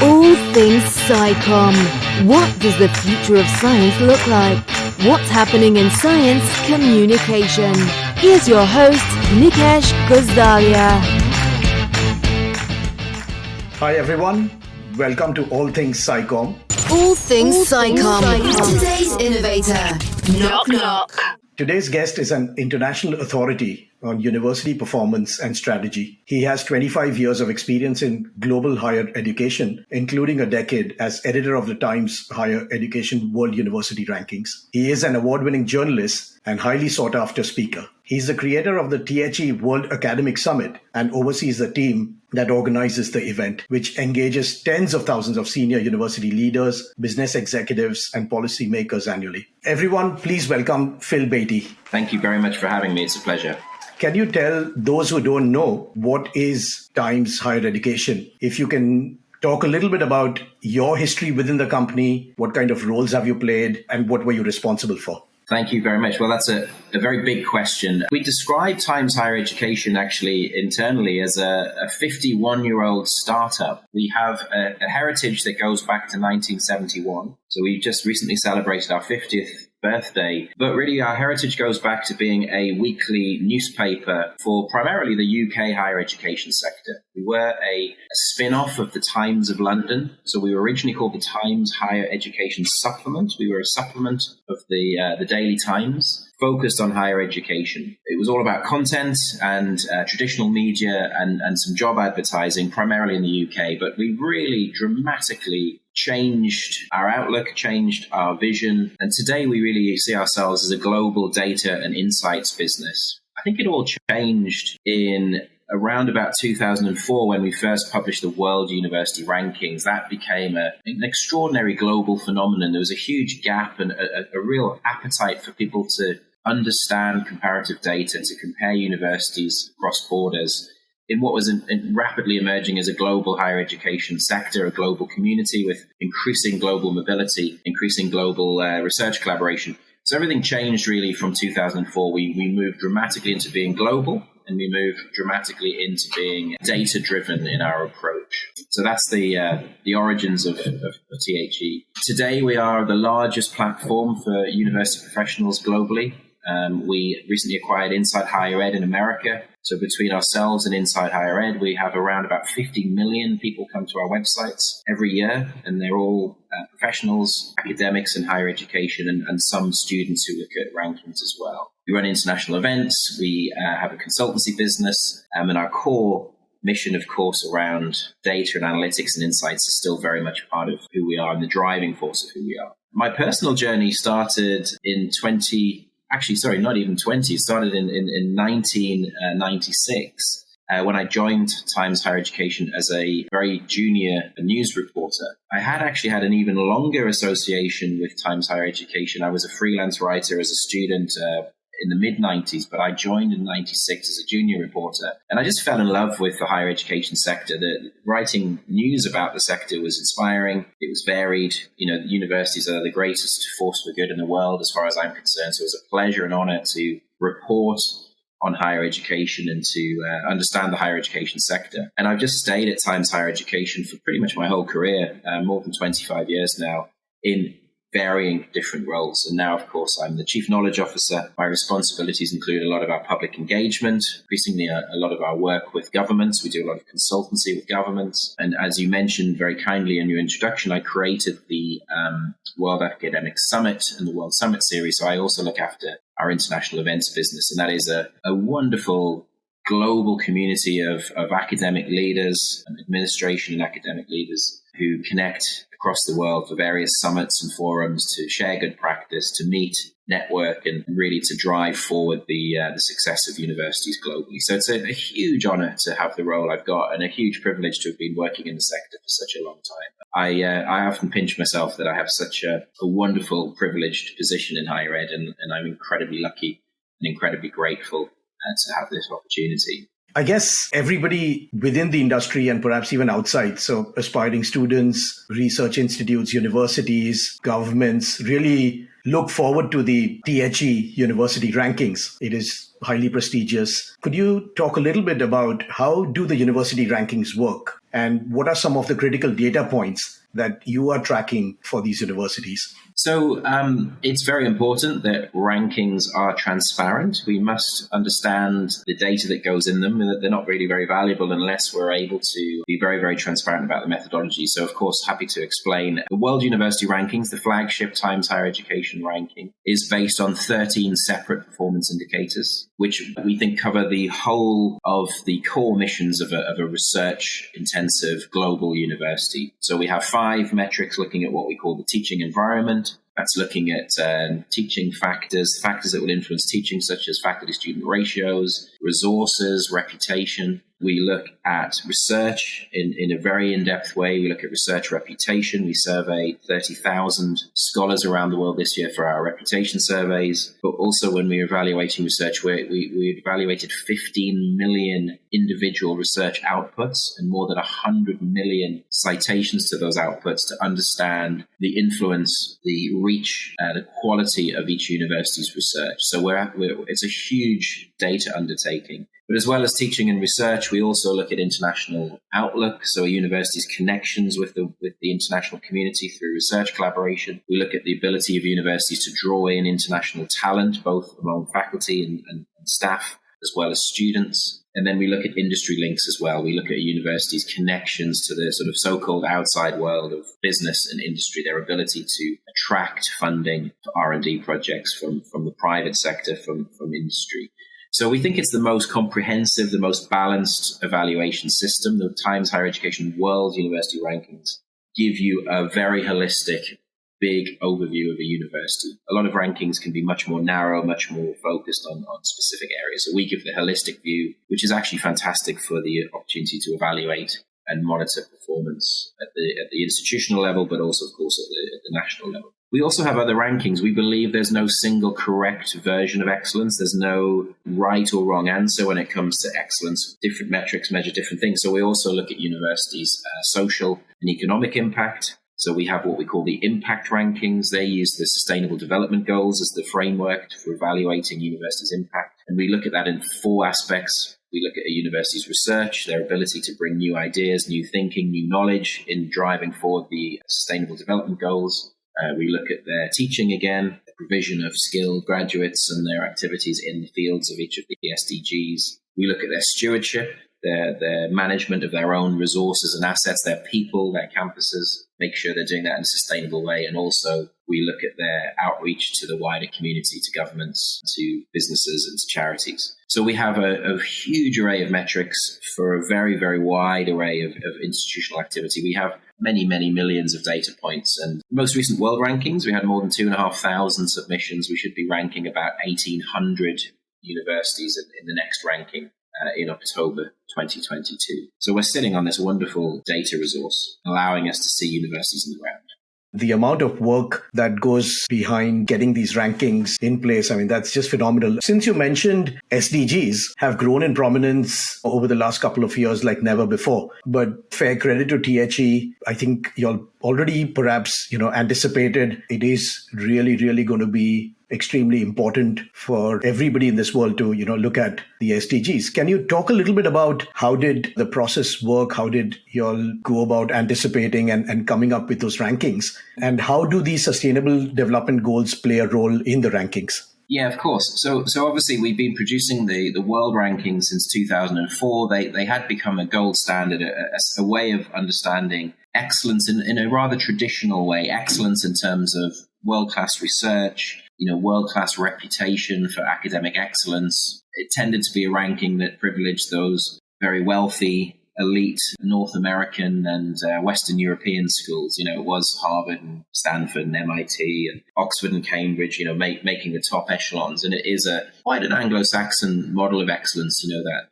All things SciComm. What does the future of science look like? What's happening in science communication? Here's your host, Nikesh Gosalia. Hi everyone, welcome to All Things SciComm. All things SciComm. Today's innovator. Knock knock. Today's guest is an international authority on university performance and strategy. He has 25 years of experience in global higher education, including a decade as editor of the Times Higher Education World University Rankings. He is an award-winning journalist and highly sought-after speaker. He's the creator of the THE World Academic Summit and oversees the team that organizes the event, which engages tens of thousands of senior university leaders, business executives, and policymakers annually. Everyone, please welcome Phil Baty. Thank you very much for having me. It's a pleasure. Can you tell those who don't know what is Times Higher Education? If you can talk a little bit about your history within the company, what kind of roles have you played, and what were you responsible for? Thank you very much. Well, that's a very big question. We describe Times Higher Education actually internally as a 51-year-old startup. We have a heritage that goes back to 1971. So we just recently celebrated our 50th birthday. But really, our heritage goes back to being a weekly newspaper for primarily the UK higher education sector. We were a spin-off of the Times of London. So we were originally called the Times Higher Education Supplement. We were a supplement of the Daily Times, focused on higher education. It was all about content and traditional media and some job advertising, primarily in the UK. But we really dramatically changed our outlook, changed our vision. And today we really see ourselves as a global data and insights business. I think it all changed in around about 2004 when we first published the World University Rankings. That became an extraordinary global phenomenon. There was a huge gap and a real appetite for people to understand comparative data, to compare universities across borders in what was rapidly emerging as a global higher education sector, a global community with increasing global mobility, increasing global research collaboration. So everything changed really from 2004. We moved dramatically into being global, and we moved dramatically into being data-driven in our approach. So that's the origins of THE. Today, we are the largest platform for university professionals globally. We recently acquired Inside Higher Ed in America. So between ourselves and Inside Higher Ed, we have around about 50 million people come to our websites every year, and they're all professionals, academics in higher education, and some students who look at rankings as well. We run international events. We have a consultancy business, and our core mission, of course, around data and analytics and insights is still very much part of who we are and the driving force of who we are. My personal journey started in not even 20. It started in 1996 when I joined Times Higher Education as a very junior news reporter. I had actually had an even longer association with Times Higher Education. I was a freelance writer as a student in the mid-90s, but I joined in 96 as a junior reporter. And I just fell in love with the higher education sector. The writing news about the sector was inspiring. It was varied. Universities are the greatest force for good in the world, as far as I'm concerned. So it was a pleasure and honor to report on higher education and to understand the higher education sector. And I've just stayed at Times Higher Education for pretty much my whole career, more than 25 years now, in varying different roles. And now, of course, I'm the Chief Knowledge Officer. My responsibilities include a lot of our public engagement, increasingly a lot of our work with governments. We do a lot of consultancy with governments. And as you mentioned very kindly in your introduction, I created the World Academic Summit and the World Summit Series. So I also look after our international events business. And that is a wonderful global community of academic leaders, and administration and academic leaders who connect across the world for various summits and forums to share good practice, to meet, network, and really to drive forward the success of universities globally. So it's a huge honor to have the role I've got, and a huge privilege to have been working in the sector for such a long time. I often pinch myself that I have such a wonderful, privileged position in higher ed, and I'm incredibly lucky and incredibly grateful to have this opportunity. I guess everybody within the industry and perhaps even outside, so aspiring students, research institutes, universities, governments, really look forward to the THE University Rankings. It is highly prestigious. Could you talk a little bit about how do the university rankings work? And what are some of the critical data points that you are tracking for these universities? So it's very important that rankings are transparent. We must understand the data that goes in them, and that they're not really very valuable unless we're able to be very, very transparent about the methodology. So, of course, happy to explain. The World University Rankings, the flagship Times Higher Education ranking, is based on 13 separate performance indicators, which we think cover the whole of the core missions of a research-intensive global university. So we have 5 metrics looking at what we call the teaching environment. That's looking at teaching factors that will influence teaching, such as faculty-student ratios, resources, reputation. We look at research in a very in-depth way. We look at research reputation. We surveyed 30,000 scholars around the world this year for our reputation surveys. But also when we were evaluating research, we evaluated 15 million individual research outputs and more than 100 million citations to those outputs to understand the influence, the reach, the quality of each university's research. So it's a huge data undertaking. But as well as teaching and research, we also look at international outlook, so a university's connections with the international community through research collaboration. We look at the ability of universities to draw in international talent, both among faculty and staff, as well as students. And then we look at industry links as well. We look at a university's connections to the sort of so-called outside world of business and industry, their ability to attract funding for R&D projects from the private sector, from industry. So we think it's the most comprehensive, the most balanced evaluation system. The Times Higher Education World University Rankings give you a very holistic, big overview of a university. A lot of rankings can be much more narrow, much more focused on specific areas. So we give the holistic view, which is actually fantastic for the opportunity to evaluate and monitor performance at the institutional level, but also, of course, at the national level. We also have other rankings. We believe there's no single correct version of excellence. There's no right or wrong answer when it comes to excellence. Different metrics measure different things. So we also look at universities' social and economic impact. So we have what we call the impact rankings. They use the Sustainable Development Goals as the framework for evaluating universities' impact. And we look at that in 4 aspects. We look at a university's research, their ability to bring new ideas, new thinking, new knowledge in driving forward the Sustainable Development Goals. We look at their teaching again, the provision of skilled graduates and their activities in the fields of each of the SDGs. We look at their stewardship, their management of their own resources and assets, their people, their campuses, make sure they're doing that in a sustainable way. And also we look at their outreach to the wider community, to governments, to businesses and to charities. So we have a huge array of metrics for a very, very wide array of institutional activity. We have many, many millions of data points. And the most recent world rankings, we had more than 2,500 submissions. We should be ranking about 1,800 universities in the next ranking in October 2022. So we're sitting on this wonderful data resource, allowing us to see universities on the ground. The amount of work that goes behind getting these rankings in place, I mean, that's just phenomenal. Since you mentioned SDGs have grown in prominence over the last couple of years like never before, but fair credit to THE, I think you'll already perhaps, anticipated it is really, really going to be extremely important for everybody in this world to, look at the SDGs. Can you talk a little bit about how did the process work? How did you all go about anticipating and coming up with those rankings? And how do these sustainable development goals play a role in the rankings? Yeah, of course. So obviously we've been producing the world rankings since 2004. They had become a gold standard, a way of understanding excellence in a rather traditional way, excellence in terms of world-class research, world-class reputation for academic excellence. It tended to be a ranking that privileged those very wealthy, elite North American and Western European schools. It was Harvard and Stanford and MIT and Oxford and Cambridge, making the top echelons. And it is quite an Anglo-Saxon model of excellence, that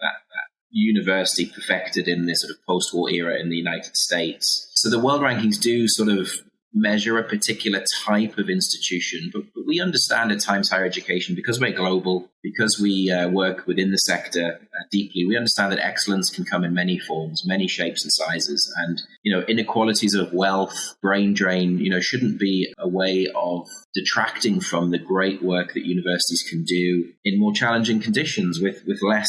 university perfected in this sort of post-war era in the United States. So the world rankings do sort of measure a particular type of institution, but we understand at Times Higher Education, because we're global, because we work within the sector deeply, we understand that excellence can come in many forms, many shapes and sizes. And, inequalities of wealth, brain drain, shouldn't be a way of detracting from the great work that universities can do in more challenging conditions with less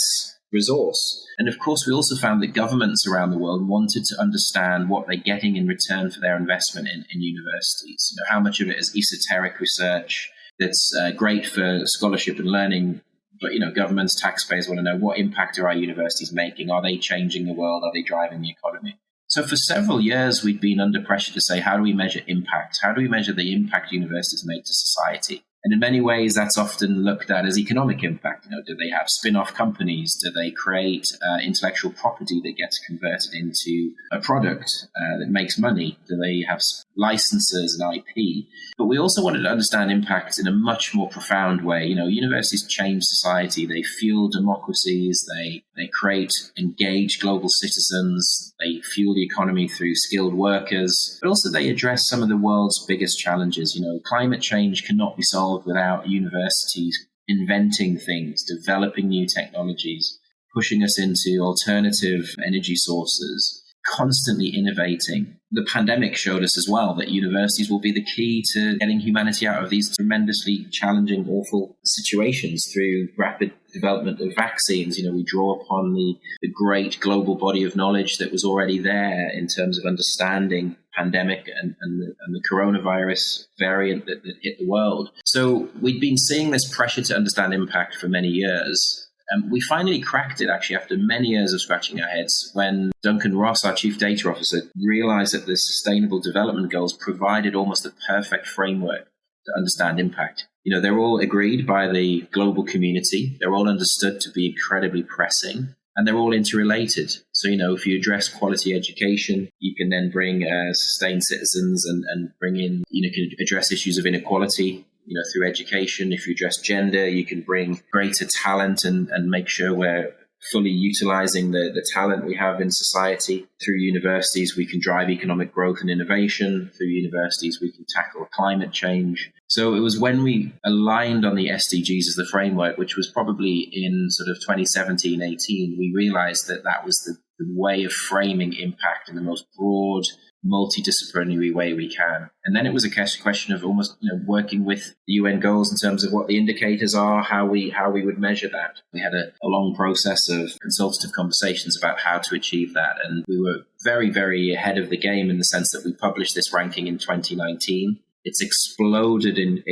resource. And of course, we also found that governments around the world wanted to understand what they're getting in return for their investment in universities. How much of it is esoteric research that's great for scholarship and learning, but governments, taxpayers want to know, what impact are our universities making? Are they changing the world? Are they driving the economy? So for several years, we've been under pressure to say, how do we measure impact? How do we measure the impact universities make to society? And in many ways, that's often looked at as economic impact. Do they have spin-off companies? Do they create intellectual property that gets converted into a product that makes money? Do they have licenses and IP? But we also wanted to understand impact in a much more profound way. Universities change society. They fuel democracies. They create engaged global citizens. They fuel the economy through skilled workers. But also they address some of the world's biggest challenges. Climate change cannot be solved without universities inventing things, developing new technologies, pushing us into alternative energy sources, constantly innovating. The pandemic showed us as well that universities will be the key to getting humanity out of these tremendously challenging, awful situations through rapid development of vaccines. We draw upon the great global body of knowledge that was already there in terms of understanding pandemic and the coronavirus variant that hit the world. So we'd been seeing this pressure to understand impact for many years. We finally cracked it, actually, after many years of scratching our heads, when Duncan Ross, our Chief Data Officer, realized that the Sustainable Development Goals provided almost the perfect framework to understand impact. They're all agreed by the global community. They're all understood to be incredibly pressing, and they're all interrelated. So, if you address quality education, you can then bring sustained citizens and bring in, can address issues of inequality. Through education. If you address gender, you can bring greater talent and make sure we're fully utilizing the talent we have in society. Through universities, we can drive economic growth and innovation. Through universities, we can tackle climate change. So it was when we aligned on the SDGs as the framework, which was probably in sort of 2017-18, we realized that was the way of framing impact in the most broad, multidisciplinary way we can. And then it was a question of almost working with the UN goals in terms of what the indicators are, how we would measure that. We had a long process of consultative conversations about how to achieve that, and we were very, very ahead of the game in the sense that we published this ranking in 2019. It's exploded in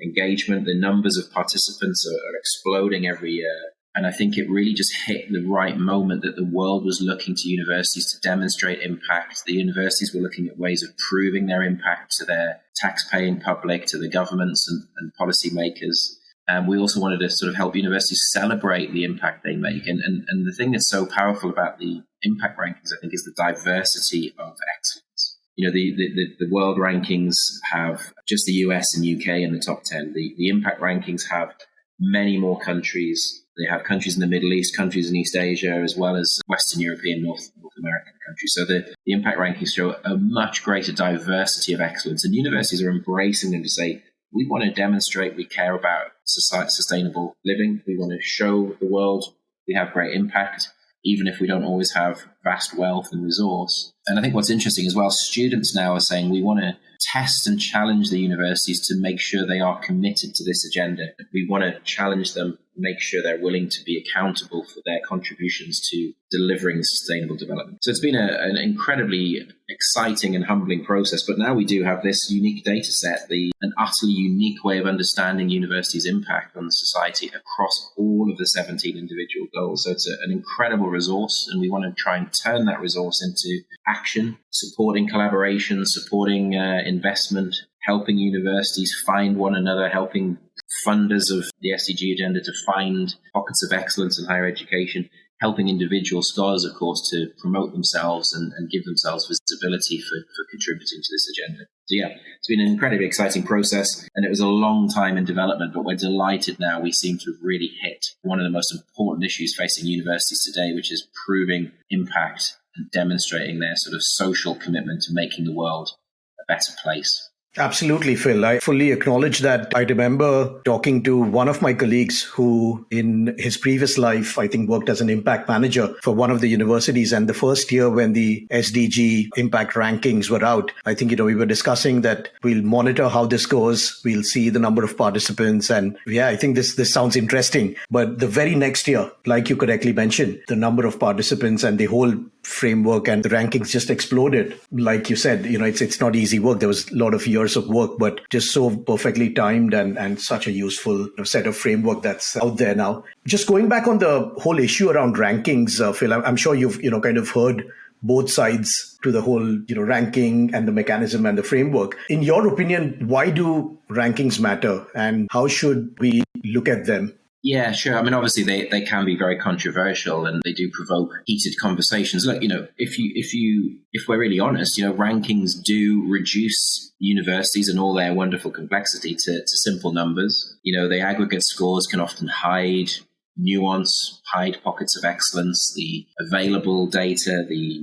engagement. The numbers of participants are exploding every year. And I think it really just hit the right moment that the world was looking to universities to demonstrate impact. The universities were looking at ways of proving their impact to their tax-paying public, to the governments and policymakers. And we also wanted to sort of help universities celebrate the impact they make. And the thing that's so powerful about the impact rankings, I think, is the diversity of excellence. The world rankings have just the US and UK in the top 10. The impact rankings have many more countries. They have countries in the Middle East, countries in East Asia, as well as Western European, North American countries. So the impact rankings show a much greater diversity of excellence. And universities are embracing them to say, we want to demonstrate we care about sustainable living. We want to show the world we have great impact, even if we don't always have vast wealth and resource. And I think what's interesting as well, students now are saying we want to test and challenge the universities to make sure they are committed to this agenda. We want to challenge them, make sure they're willing to be accountable for their contributions to delivering sustainable development. So it's been an incredibly exciting and humbling process, but now we do have this unique data set, an utterly unique way of understanding universities' impact on society across all of the 17 individual goals. So it's an incredible resource, and we want to try and turn that resource into action, supporting collaboration, supporting investment, helping universities find one another, helping funders of the SDG agenda to find pockets of excellence in higher education, helping individual scholars, of course, to promote themselves and give themselves visibility for contributing to this agenda. So yeah, it's been an incredibly exciting process, and it was a long time in development, but we're delighted now we seem to have really hit one of the most important issues facing universities today, which is proving impact and demonstrating their sort of social commitment to making the world better place. Absolutely, Phil. I fully acknowledge that. I remember talking to one of my colleagues who, in his previous life, I think worked as an impact manager for one of the universities. And the first year when the SDG impact rankings were out, I think, we were discussing that we'll monitor how this goes. We'll see the number of participants. And yeah, I think this sounds interesting. But the very next year, like you correctly mentioned, the number of participants and the whole framework and the rankings just exploded. Like you said, it's not easy work. There was a lot of years of work, but just so perfectly timed and such a useful set of framework that's out there now. Just going back on the whole issue around rankings, Phil, I'm sure you've, kind of heard both sides to the whole, ranking and the mechanism and the framework. In your opinion, why do rankings matter and how should we look at them? Yeah, sure. I mean, obviously they can be very controversial and they do provoke heated conversations. Look, if we're really honest, rankings do reduce universities and all their wonderful complexity to simple numbers. The aggregate scores can often hide nuance, hide pockets of excellence. The available data, the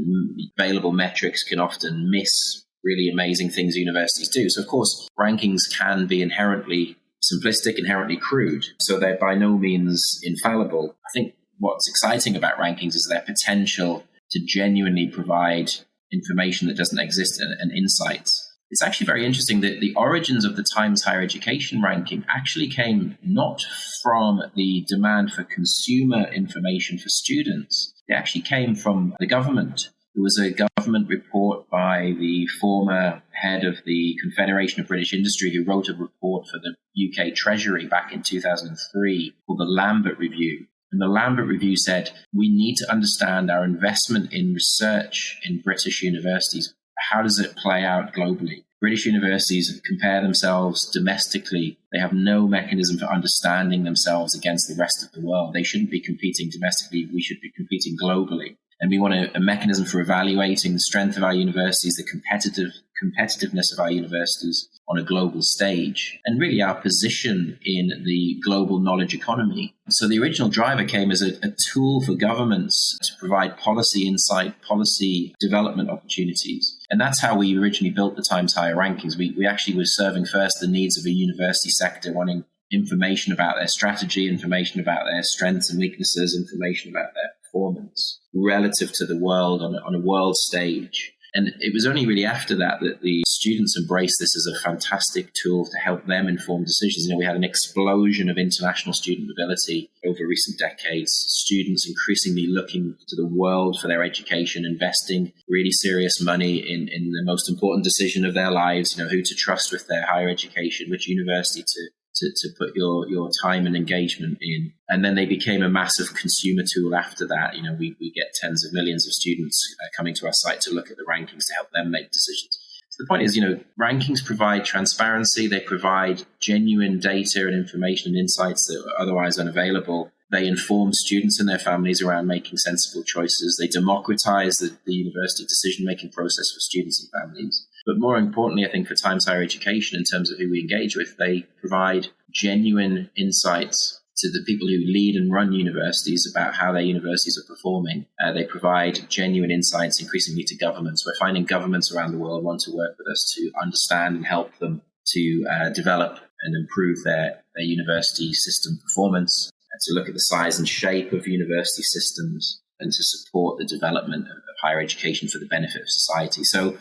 available metrics can often miss really amazing things universities do. So, of course, rankings can be inherently simplistic, inherently crude, so they're by no means infallible. I think what's exciting about rankings is their potential to genuinely provide information that doesn't exist and insights. It's actually very interesting that the origins of the Times Higher Education ranking actually came not from the demand for consumer information for students. They actually came from the government. There was a government report by the former head of the Confederation of British Industry who wrote a report for the UK Treasury back in 2003 called the Lambert Review. And the Lambert Review said, we need to understand our investment in research in British universities. How does it play out globally? British universities compare themselves domestically. They have no mechanism for understanding themselves against the rest of the world. They shouldn't be competing domestically. We should be competing globally. And we want a mechanism for evaluating the strength of our universities, the competitiveness of our universities on a global stage, and really our position in the global knowledge economy. So the original driver came as a tool for governments to provide policy insight, policy development opportunities. And that's how we originally built the Times Higher rankings. We actually were serving first the needs of a university sector wanting information about their strategy, information about their strengths and weaknesses, information about their performance relative to the world on a world stage. And it was only really after that the students embraced this as a fantastic tool to help them inform decisions. We had an explosion of international student mobility over recent decades, students increasingly looking to the world for their education, investing really serious money in the most important decision of their lives, who to trust with their higher education, which university to put your time and engagement in. And then they became a massive consumer tool after that. We get tens of millions of students coming to our site to look at the rankings to help them make decisions. So the point is, rankings provide transparency. They provide genuine data and information and insights that are otherwise unavailable. They inform students and their families around making sensible choices. They democratize the university decision-making process for students and families. But more importantly, I think for Times Higher Education, in terms of who we engage with, they provide genuine insights to the people who lead and run universities about how their universities are performing. They provide genuine insights increasingly to governments. We're finding governments around the world want to work with us to understand and help them to develop and improve their university system performance, to look at the size and shape of university systems, and to support the development of higher education for the benefit of society. So,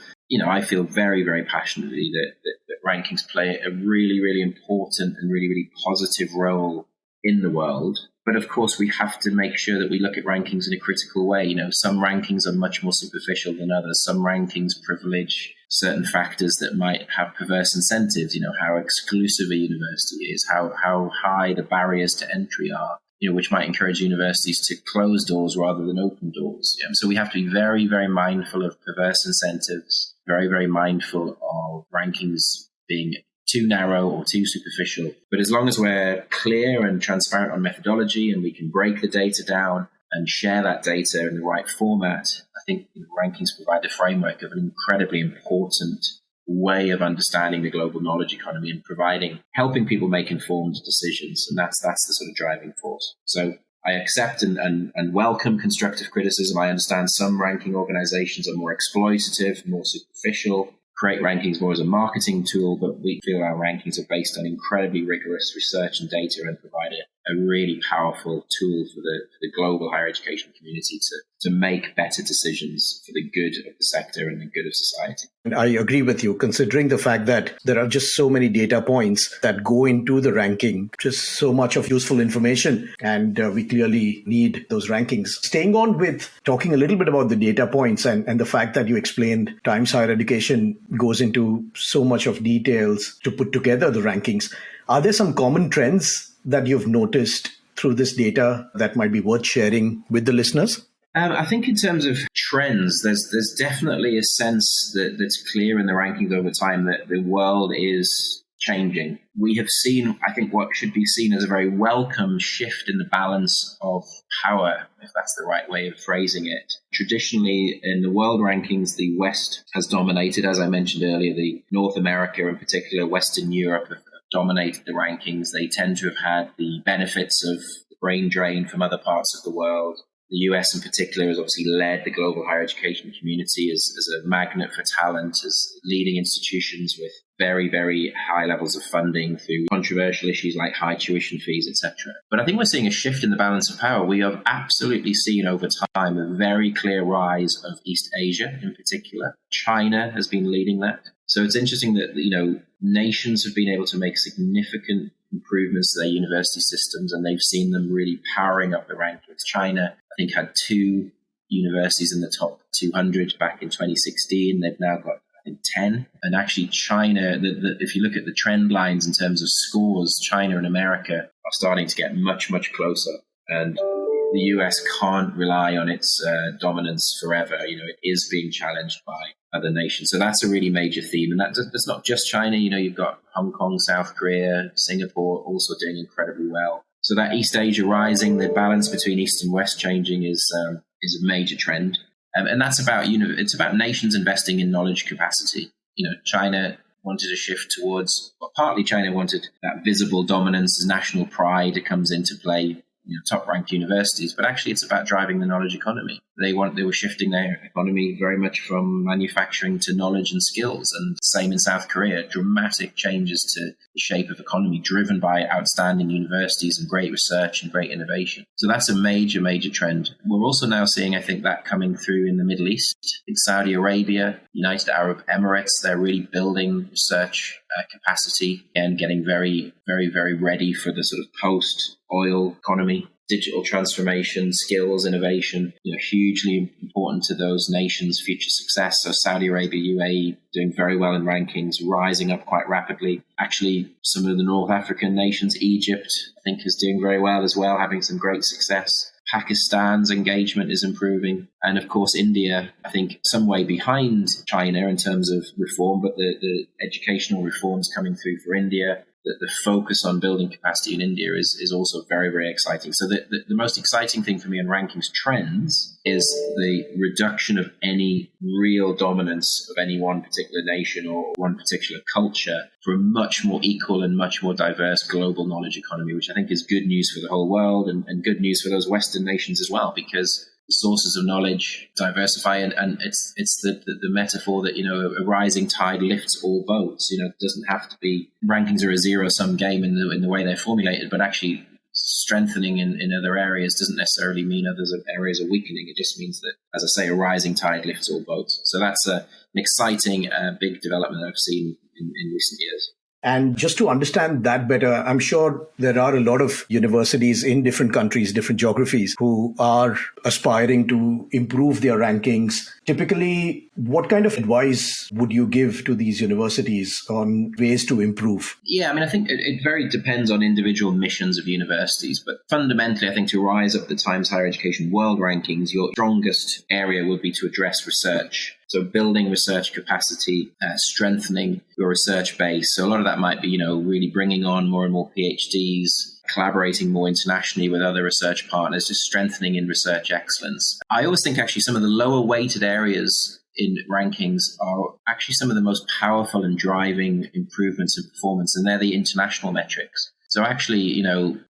I feel very, very passionately that rankings play a really, really important and really, really positive role in the world. But of course, we have to make sure that we look at rankings in a critical way. Some rankings are much more superficial than others. Some rankings privilege certain factors that might have perverse incentives, how exclusive a university is, how high the barriers to entry are, which might encourage universities to close doors rather than open doors. So we have to be very, very mindful of perverse incentives, very, very mindful of rankings being too narrow or too superficial. But as long as we're clear and transparent on methodology and we can break the data down and share that data in the right format, I think rankings provide the framework of an incredibly important way of understanding the global knowledge economy and helping people make informed decisions. And that's the sort of driving force. So I accept and welcome constructive criticism. I understand some ranking organizations are more exploitative, more superficial, create rankings more as a marketing tool, but we feel our rankings are based on incredibly rigorous research and data and provide a really powerful tool for the global higher education community to make better decisions for the good of the sector and the good of society. And I agree with you, considering the fact that there are just so many data points that go into the ranking, just so much of useful information, and we clearly need those rankings. Staying on with talking a little bit about the data points and the fact that you explained Times Higher Education goes into so much of details to put together the rankings. Are there some common trends that you've noticed through this data that might be worth sharing with the listeners? I think in terms of trends, there's definitely a sense that's clear in the rankings over time that the world is changing. We have seen, I think, what should be seen as a very welcome shift in the balance of power, if that's the right way of phrasing it. Traditionally, in the world rankings, the West has dominated. As I mentioned earlier, the North America, in particular, Western Europe, have dominated the rankings. They tend to have had the benefits of the brain drain from other parts of the world. The US in particular has obviously led the global higher education community as a magnet for talent, as leading institutions with very, very high levels of funding through controversial issues like high tuition fees, etc. But I think we're seeing a shift in the balance of power. We have absolutely seen over time a very clear rise of East Asia in particular. China has been leading that. So it's interesting that, nations have been able to make significant improvements to their university systems, and they've seen them really powering up the rankings. China, I think, had 2 universities in the top 200 back in 2016. They've now got, I think, 10. And actually China, if you look at the trend lines in terms of scores, China and America are starting to get much, much closer. And the US can't rely on its dominance forever. It is being challenged by other nations. So that's a really major theme. And that's not just China. You've got Hong Kong, South Korea, Singapore also doing incredibly well. So that East Asia rising, the balance between East and West changing is a major trend. And that's about, it's about nations investing in knowledge capacity. China wanted a shift towards, partly China wanted that visible dominance as national pride. It comes into play, top-ranked universities, but actually it's about driving the knowledge economy. They were shifting their economy very much from manufacturing to knowledge and skills, and same in South Korea, dramatic changes to the shape of economy driven by outstanding universities and great research and great innovation. So that's a major, major trend. We're also now seeing, I think, that coming through in the Middle East. In Saudi Arabia, United Arab Emirates, they're really building research capacity and getting very, very, very ready for the sort of post-oil economy. Digital transformation, skills, innovation, hugely important to those nations' future success. So Saudi Arabia, UAE doing very well in rankings, rising up quite rapidly. Actually, some of the North African nations, Egypt, I think is doing very well as well, having some great success. Pakistan's engagement is improving. And of course, India, I think, some way behind China in terms of reform, but the educational reforms coming through for India, the focus on building capacity in India is also very, very exciting. So the most exciting thing for me in rankings trends is the reduction of any real dominance of any one particular nation or one particular culture for a much more equal and much more diverse global knowledge economy, which I think is good news for the whole world and good news for those Western nations as well, because the sources of knowledge diversify, and it's the metaphor that a rising tide lifts all boats. It doesn't have to be, rankings are a zero-sum game in the way they're formulated, but actually strengthening in other areas doesn't necessarily mean others areas are weakening. It just means that, as I say, a rising tide lifts all boats. So that's an exciting big development I've seen in recent years. And just to understand that better, I'm sure there are a lot of universities in different countries, different geographies, who are aspiring to improve their rankings. Typically, what kind of advice would you give to these universities on ways to improve? Yeah, I think it very depends on individual missions of universities. But fundamentally, I think to rise up the Times Higher Education World Rankings, your strongest area would be to address research. So building research capacity, strengthening your research base. So a lot of that might be, really bringing on more and more PhDs, collaborating more internationally with other research partners, just strengthening in research excellence. I always think actually some of the lower weighted areas in rankings are actually some of the most powerful and driving improvements in performance, and they're the international metrics. So actually,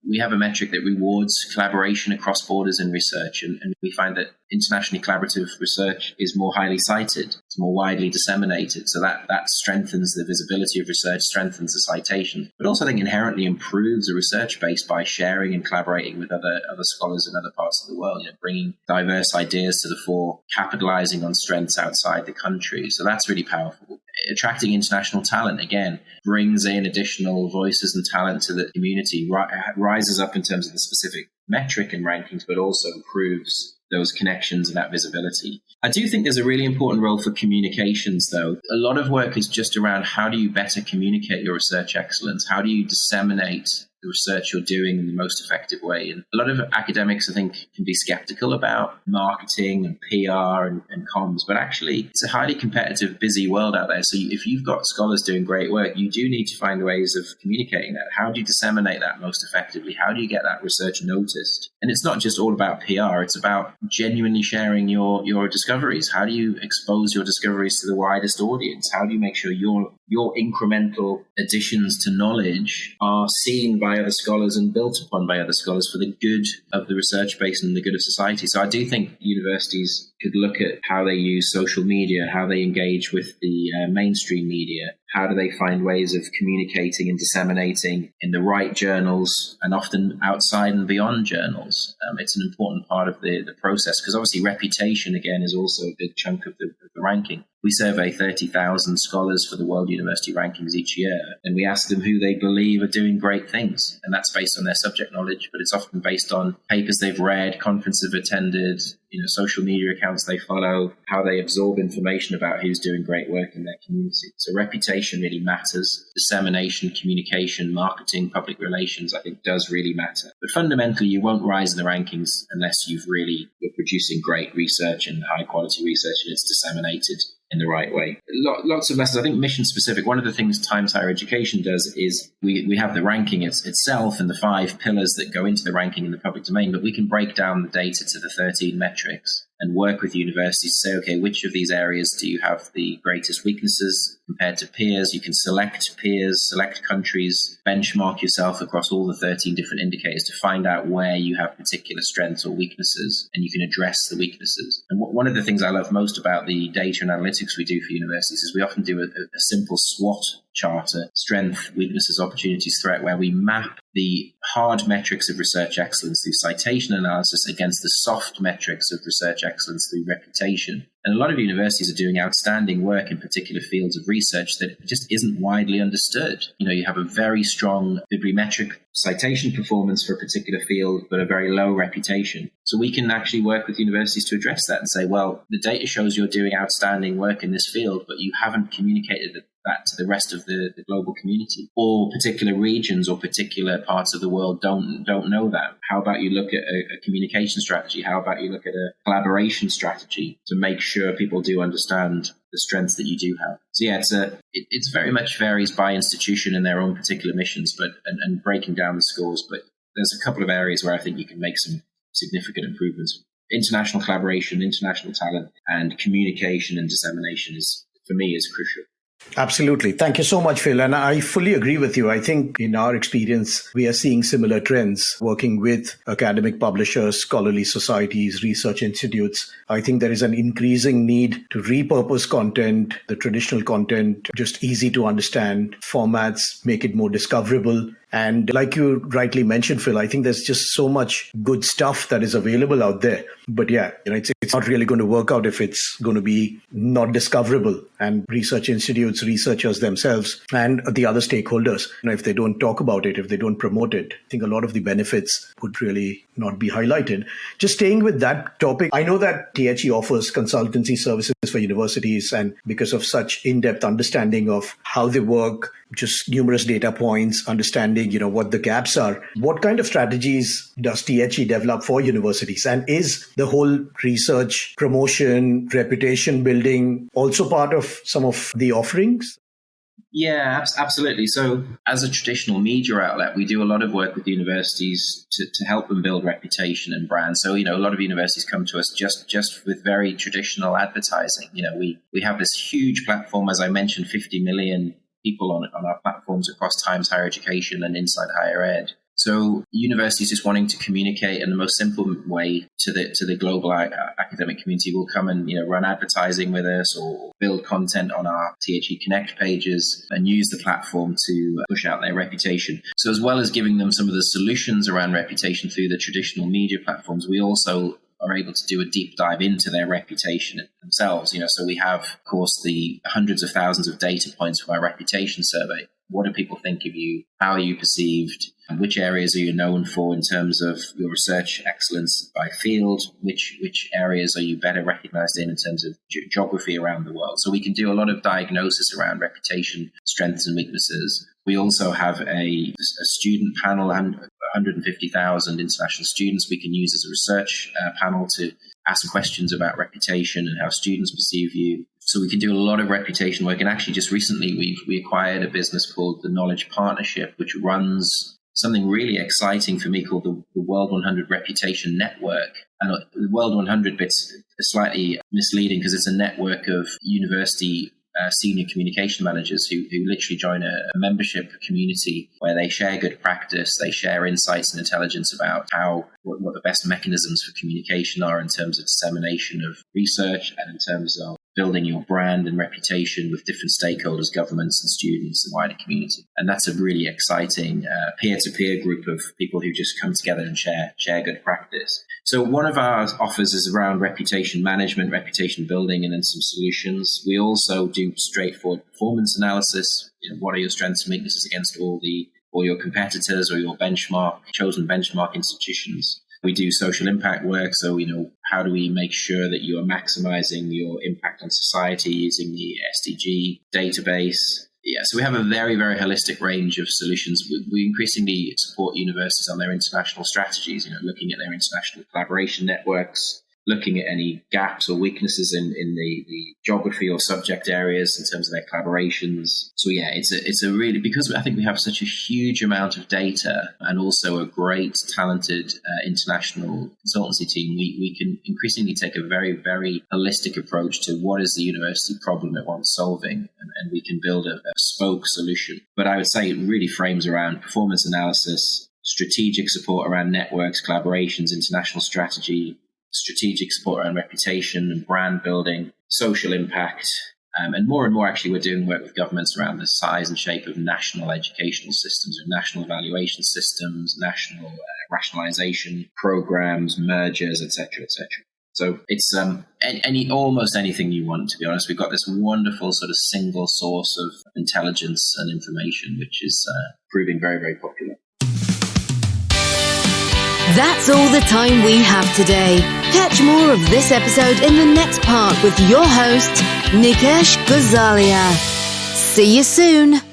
we have a metric that rewards collaboration across borders in research. And we find that internationally collaborative research is more highly cited, it's more widely disseminated. So that strengthens the visibility of research, strengthens the citation, but also I think inherently improves a research base by sharing and collaborating with other scholars in other parts of the world, bringing diverse ideas to the fore, capitalizing on strengths outside the country. So that's really powerful. Attracting international talent, again, brings in additional voices and talent to the community, rises up in terms of the specific metric and rankings, but also improves those connections and that visibility. I do think there's a really important role for communications, though. A lot of work is just around how do you better communicate your research excellence? How do you disseminate the research you're doing in the most effective way? And a lot of academics, I think, can be skeptical about marketing and PR and comms, but actually it's a highly competitive, busy world out there. So if you've got scholars doing great work, you do need to find ways of communicating that. How do you disseminate that most effectively? How do you get that research noticed? And it's not just all about PR, it's about genuinely sharing your discoveries. How do you expose your discoveries to the widest audience? How do you make sure your incremental additions to knowledge are seen by other scholars and built upon by other scholars for the good of the research base and the good of society? So I do think universities could look at how they use social media, how they engage with the mainstream media. How do they find ways of communicating and disseminating in the right journals and often outside and beyond journals? It's an important part of the process, because obviously reputation, again, is also a big chunk of the ranking. We survey 30,000 scholars for the World University Rankings each year, and we ask them who they believe are doing great things. And that's based on their subject knowledge, but it's often based on papers they've read, conferences they've attended, social media accounts they follow, how they absorb information about who's doing great work in their community. So reputation really matters. Dissemination, communication, marketing, public relations, I think does really matter. But fundamentally, you won't rise in the rankings unless you're producing great research and high quality research, and it's disseminated in the right way. Lots of lessons. I think mission specific. One of the things Times Higher Education does is we have the ranking itself and the 5 pillars that go into the ranking in the public domain, but we can break down the data to the 13 metrics and work with universities to say, okay, which of these areas do you have the greatest weaknesses compared to peers? You can select peers, select countries, benchmark yourself across all the 13 different indicators to find out where you have particular strengths or weaknesses, and you can address the weaknesses. And one of the things I love most about the data and analytics we do for universities is we often do a simple SWOT charter, strength, weaknesses, opportunities, threat, where we map the hard metrics of research excellence through citation analysis against the soft metrics of research excellence through reputation. And a lot of universities are doing outstanding work in particular fields of research that just isn't widely understood. You have a very strong bibliometric citation performance for a particular field, but a very low reputation. So we can actually work with universities to address that and say, well, the data shows you're doing outstanding work in this field, but you haven't communicated that to the rest of the global community, or particular regions or particular parts of the world don't know that. How about you look at a communication strategy? How about you look at a collaboration strategy to make sure people do understand the strengths that you do have? So yeah, it's very much varies by institution and their own particular missions, but and breaking down the scores. But there's a couple of areas where I think you can make some significant improvements. International collaboration, international talent, and communication and dissemination is crucial. Absolutely. Thank you so much, Phil. And I fully agree with you. I think in our experience, we are seeing similar trends working with academic publishers, scholarly societies, research institutes. I think there is an increasing need to repurpose content, the traditional content, just easy to understand formats, make it more discoverable. And like you rightly mentioned, Phil, I think there's just so much good stuff that is available out there. But yeah, it's not really going to work out if it's going to be not discoverable. And research institutes, researchers themselves, and the other stakeholders, if they don't talk about it, if they don't promote it, I think a lot of the benefits would really not be highlighted. Just staying with that topic, I know that THE offers consultancy services for universities, and because of such in-depth understanding of how they work, just numerous data points, understanding, what the gaps are. What kind of strategies does THE develop for universities? And is the whole research, promotion, reputation building also part of some of the offerings? Yeah, absolutely. So as a traditional media outlet, we do a lot of work with universities to help them build reputation and brand. So, a lot of universities come to us just with very traditional advertising. We have this huge platform, as I mentioned, 50 million people on our platforms across Times Higher Education and Inside Higher Ed. So universities just wanting to communicate in the most simple way to the global academic community will come and run advertising with us or build content on our THE Connect pages and use the platform to push out their reputation. So as well as giving them some of the solutions around reputation through the traditional media platforms, we also are able to do a deep dive into their reputation themselves. So we have, of course, the hundreds of thousands of data points from our reputation survey. What do people think of you? How are you perceived? And which areas are you known for in terms of your research excellence by field? Which areas are you better recognized in terms of geography around the world? So we can do a lot of diagnosis around reputation, strengths and weaknesses. We also have a student panel and 150,000 international students we can use as a research panel to ask questions about reputation and how students perceive you. So we can do a lot of reputation work. And actually just recently we acquired a business called the Knowledge Partnership, which runs something really exciting for me called the World 100 Reputation Network. And the World 100 bit's slightly misleading because it's a network of university senior communication managers who literally join a membership community where they share good practice, they share insights and intelligence about what the best mechanisms for communication are in terms of dissemination of research and in terms of building your brand and reputation with different stakeholders, governments and students and wider community. And that's a really exciting peer-to-peer group of people who just come together and share good practice. So one of our offers is around reputation management, reputation building, and then some solutions. We also do straightforward performance analysis. What are your strengths and weaknesses against all your competitors or your chosen benchmark institutions? We do social impact work. So, how do we make sure that you are maximizing your impact on society using the SDG database? Yeah, so we have a very, very holistic range of solutions. We increasingly support universities on their international strategies, looking at their international collaboration networks, looking at any gaps or weaknesses in the geography or subject areas in terms of their collaborations. So yeah, it's a really, because I think we have such a huge amount of data and also a great talented international consultancy team, we can increasingly take a very, very holistic approach to what is the university problem it wants solving, and we can build a bespoke solution. But I would say it really frames around performance analysis, strategic support around networks, collaborations, international strategy, strategic support around reputation and brand building, social impact, and more actually we're doing work with governments around the size and shape of national educational systems, or national evaluation systems, national rationalization programs, mergers, etc., etc. So it's almost anything you want, to be honest. We've got this wonderful sort of single source of intelligence and information, which is proving very, very popular. That's all the time we have today. Catch more of this episode in the next part with your host, Nikesh Gosalia. See you soon.